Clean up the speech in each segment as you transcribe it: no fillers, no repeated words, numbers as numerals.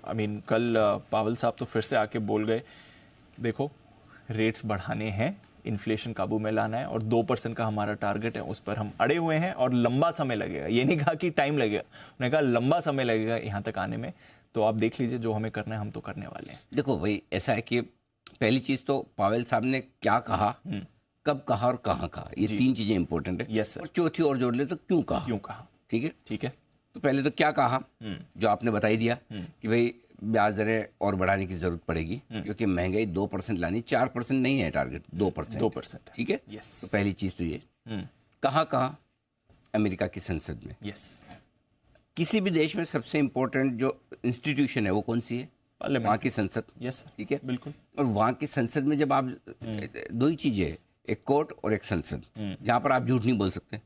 कल पावल साहब तो फिर से आके बोल गए, देखो रेट्स बढ़ाने हैं, इन्फ्लेशन काबू में लाना है और 2% का हमारा टारगेट है, उस पर हम अड़े हुए हैं और लंबा समय लगेगा। ये नहीं कहा कि टाइम लगेगा, उन्होंने कहा लंबा समय लगेगा यहाँ तक आने में। तो आप देख लीजिए, जो हमें करना है हम तो करने वाले हैं। देखो भाई, ऐसा है कि पहली चीज तो पावेल साहब ने क्या कहा, कब कहा और कहाँ कहा, ये 3 चीजें इंपॉर्टेंट है। Yes sir. और चौथी और जोड़ ले तो क्यों कहा। ठीक है। ठीक है। तो पहले तो क्या कहा, जो आपने बता ही दिया कि भाई ब्याज दरें और बढ़ाने की जरूरत पड़ेगी, क्योंकि महंगाई 2% लानी, 4% नहीं है टारगेट, 2%। ठीक है। यस। तो पहली चीज तो ये कहाँ अमेरिका की संसद में। यस। किसी भी देश में सबसे इंपॉर्टेंट जो इंस्टीट्यूशन है वो कौन सी है? वहाँ की संसद। यस। ठीक है, बिल्कुल। और वहाँ की संसद में जब आप 2 ही चीजें है, एक कोर्ट और एक संसद, जहाँ पर आप झूठ नहीं बोल सकते।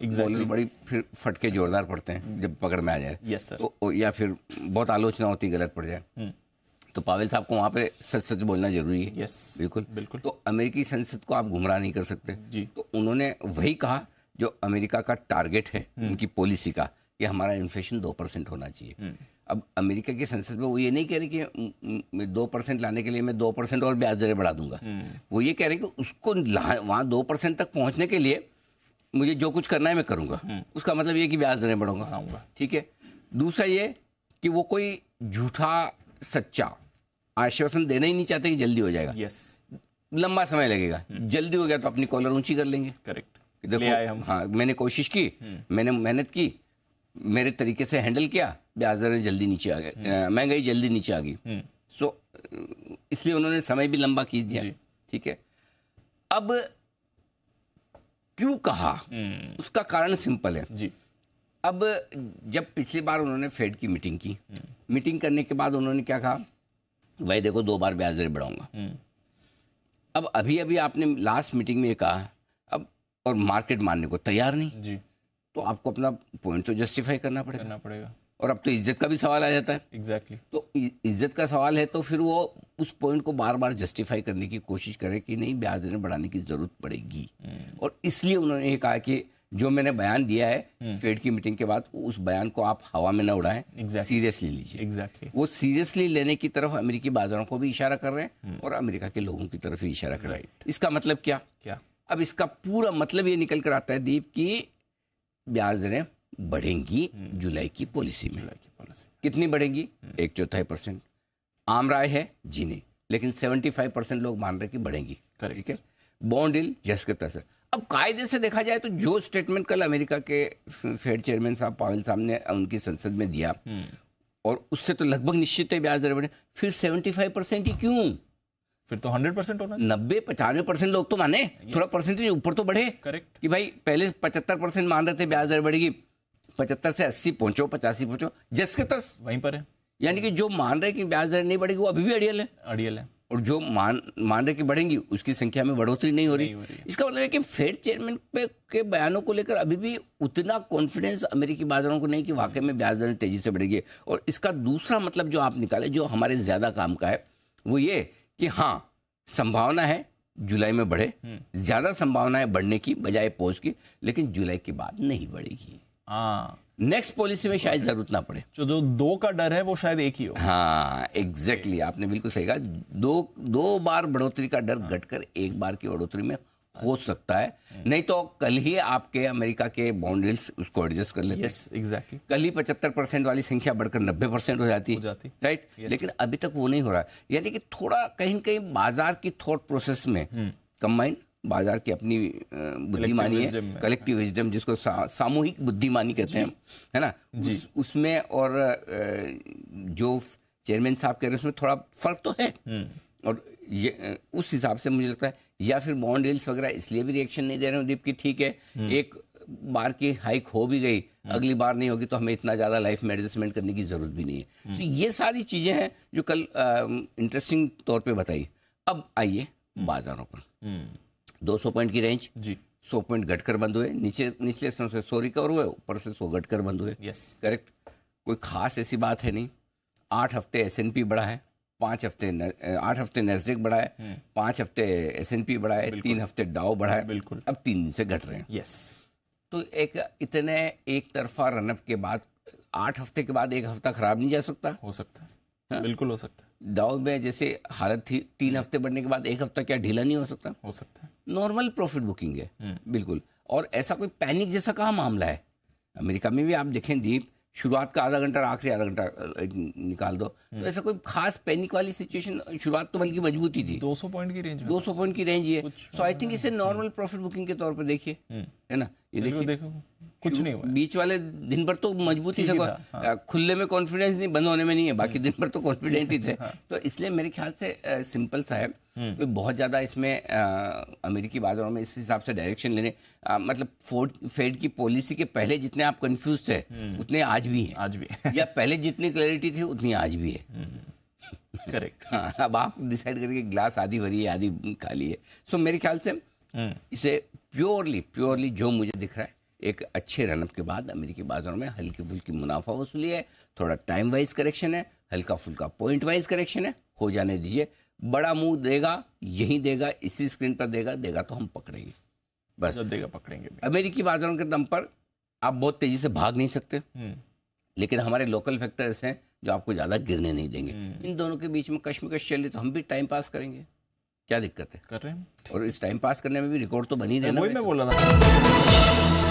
एग्जैक्टली। बड़ी फिर फटके जोरदार पड़ते हैं जब पकड़ में आ जाए। Yes sir. तो या फिर बहुत आलोचना होती, गलत पड़ जाए। तो पावेल साहब को वहाँ पे सच सच बोलना जरूरी है। यस बिल्कुल। तो अमेरिकी संसद को आप गुमराह नहीं कर सकते जी। तो उन्होंने वही कहा जो अमेरिका का टारगेट है, उनकी पॉलिसी का, कि हमारा इन्फ्लेशन 2% होना चाहिए। अब अमेरिका की संसद में वो ये नहीं कह रहे कि 2% लाने के लिए मैं 2% और ब्याज दरें बढ़ा दूंगा। वो ये कह रहे हैं कि उसको वहाँ 2% तक पहुंचने के लिए मुझे जो कुछ करना है मैं करूंगा। उसका मतलब ये कि ब्याज दरें बढ़ाऊंगा। ठीक है। दूसरा ये कि वो कोई झूठा सच्चा आश्वासन देना ही नहीं चाहते कि जल्दी हो जाएगा। यस। लंबा समय लगेगा, जल्दी हो गया तो अपनी कॉलर ऊंची कर लेंगे। करेक्ट। देखो, हाँ मैंने कोशिश की, मैंने मेहनत की, मेरे तरीके से हैंडल किया, ब्याज दरें जल्दी नीचे आ गए, महंगाई जल्दी नीचे आ गई। सो इसलिए उन्होंने समय भी लंबा खींच दिया। ठीक है। अब क्यों कहा, उसका कारण सिंपल है जी। अब जब पिछली बार उन्होंने फेड की मीटिंग की, मीटिंग करने के बाद उन्होंने क्या कहा, भाई देखो 2 बार ब्याज दरें बढ़ाऊंगा। अब अभी आपने लास्ट मीटिंग में ये कहा, अब और मार्केट मानने को तैयार नहीं जी, तो आपको अपना पॉइंट तो जस्टिफाई करना पड़ेगा। और अब तो इज्जत का भी सवाल आ जाता है। एग्जैक्टली। तो इज्जत का सवाल है तो फिर वो उस पॉइंट को बार बार जस्टिफाई करने की कोशिश करे कि नहीं, ब्याज दरें बढ़ाने की जरूरत पड़ेगी। और इसलिए उन्होंने ये कहा कि जो मैंने बयान दिया है फेड की मीटिंग के बाद, उस बयान को आप हवा में न उड़ाएं, सीरियसली लीजिए। एग्जैक्टली। वो सीरियसली लेने की तरफ अमेरिकी बाजारों को भी इशारा कर रहे हैं और अमेरिका के लोगों की तरफ भी इशारा कर रहे हैं। इसका मतलब क्या? अब इसका पूरा मतलब ये निकल कर आता है दीप की ब्याज दरें बढ़ेंगी जुलाई की पॉलिसी में। कितनी बढ़ेंगी? 1/4%। आम राय है जी नहीं, लेकिन 75% लोग मान रहे कि बढ़ेंगी। ठीक है। बॉन्ड डील जैसे तैसे। अब कायदे से देखा जाए तो जो स्टेटमेंट कल अमेरिका के फेड चेयरमैन साहब पावेल साहब ने उनकी संसद में दिया, और उससे तो लगभग निश्चित है ब्याज दरें बढ़े, फिर 75% ही क्यों? फिर तो 100% होना, 90-95% लोग तो माने, थोड़ा परसेंटेज ऊपर तो बढ़े। करेक्ट। कि भाई पहले 75% मान रहे थे ब्याज दर बढ़ेगी, 75 से 80 पहुंचो, 85 पहुंचो, जस के तस वहीं पर है। यानी कि जो मान रहे कि ब्याज दर नहीं बढ़ेगी वो अभी भी अड़ियल है। और जो मान रहे कि बढ़ेंगी उसकी संख्या में बढ़ोतरी नहीं हो रही। इसका मतलब है कि फेड चेयरमैन के बयानों को लेकर अभी भी उतना कॉन्फिडेंस अमेरिकी बाजारों को नहीं कि वाकई में ब्याज दर तेजी से बढ़ेगी। और इसका दूसरा मतलब जो आप निकाले, जो हमारे ज्यादा काम का है, वो ये कि हाँ संभावना है जुलाई में बढ़े, ज्यादा संभावना है बढ़ने की बजाय पॉज की, लेकिन जुलाई के बाद नहीं बढ़ेगी। नेक्स्ट पॉलिसी में शायद जरूरत ना पड़े। जो 2 का डर है वो शायद 1 ही हो। हाँ एग्जैक्टली, आपने बिल्कुल सही कहा। दो बार बढ़ोतरी का डर घटकर 1 बार की बढ़ोतरी में हो सकता है। नहीं तो कल ही आपके अमेरिका के बॉन्ड यील्ड्स उसको एडजस्ट कर लेते। Yes exactly. कल ही 75% वाली संख्या बढ़कर 90% हो जाती। राइट। लेकिन अभी तक वो नहीं हो रहा है। यानी कि थोड़ा कहीं न कहीं बाजार की थॉट प्रोसेस में कंबाइन, बाजार की अपनी बुद्धिमानी है, कलेक्टिव विजडम जिसको सामूहिक बुद्धिमानी कहते हैं, है ना, उसमें और जो चेयरमैन साहब कह रहे हैं उसमें थोड़ा फर्क तो है। और ये उस हिसाब से मुझे लगता है, या फिर बॉन्ड डील्स वगैरह इसलिए भी रिएक्शन नहीं दे रहे हो दीप की, ठीक है एक बार की हाइक हो भी गई, अगली बार नहीं होगी तो हमें इतना ज्यादा लाइफ में एडजस्टमेंट करने की जरूरत भी नहीं है। तो ये सारी चीजें हैं जो कल इंटरेस्टिंग तौर पे बताई। अब आइए बाजारों पर। 200 पॉइंट की रेंज जी, 100 पॉइंट घटकर बंद हुए, निचले स्थान से 100 रिकवर हुए, ऊपर से 100 घटकर बंद हुए। करेक्ट। कोई खास ऐसी बात है नहीं। 8 हफ्ते S&P बढ़ा है, 8 हफ्ते नैस्डैक बढ़ा है, 5 हफ्ते S&P बढ़ा है, 3 हफ्ते डाउ बढ़ा है, बिल्कुल अब 3 दिन से घट रहे हैं। तो एक इतने एक तरफा रनअप के बाद 8 हफ्ते के बाद 1 हफ्ता खराब नहीं जा सकता? हो सकता है। बिल्कुल हो सकता है। डाउ में जैसे हालत थी 3 हफ्ते बढ़ने के बाद 1 हफ्ता क्या ढीला नहीं हो सकता? हो सकता है। नॉर्मल प्रॉफिट बुकिंग है बिल्कुल। और ऐसा कोई पैनिक जैसा कहाँ मामला है। अमेरिका में भी आप देखें दीप, शुरुआत का आधा घंटा और आखिरी आधा घंटा निकाल दो तो ऐसा कोई खास पैनिक वाली सिचुएशन, शुरुआत तो बल्कि मजबूती थी। 200 पॉइंट की रेंज में, 200 पॉइंट की रेंज ही है। सो आई थिंक इसे नॉर्मल प्रॉफिट बुकिंग के तौर पर देखिए, है ना। ये देखिए देखो कुछ नहीं हुआ। बीच वाले दिन भर तो मजबूती से खुले में कॉन्फिडेंस नहीं, बंद होने में नहीं है, बाकी दिन भर तो कॉन्फिडेंट ही थे। तो इसलिए मेरे ख्याल से सिंपल सा है, कोई बहुत ज्यादा इसमें अमेरिकी बाजारों में इस हिसाब से डायरेक्शन लेने मतलब फेड की पॉलिसी के पहले जितने आप कंफ्यूज थे उतने आज भी हैं, आज भी या पहले जितनी क्लैरिटी थी उतनी आज भी है। करेक्ट। हाँ, अब आप डिसाइड करके ग्लास आधी भरी है आधी खाली है। सो मेरे ख्याल से इसे प्योरली जो मुझे दिख रहा है, एक अच्छे रनअप के बाद अमेरिकी बाजारों में हल्की फुल्की मुनाफा वसूली है, थोड़ा टाइम वाइज करेक्शन है, हल्का फुल्का पॉइंट वाइज करेक्शन है, हो जाने दीजिए। बड़ा मुंह देगा, यही देगा, इसी स्क्रीन पर देगा तो हम पकड़ेंगे, बस जब देगा पकड़ेंगे भी। अमेरिकी बाजारों के दम पर आप बहुत तेजी से भाग नहीं सकते, लेकिन हमारे लोकल फैक्टर्स हैं जो आपको ज्यादा गिरने नहीं देंगे। इन दोनों के बीच में कश्मकश चल रही तो हम भी टाइम पास करेंगे, क्या दिक्कत है? कर रहे हैं। और इस टाइम पास करने में भी रिकॉर्ड तो बन ही रहना। वही मैं बोल रहा था।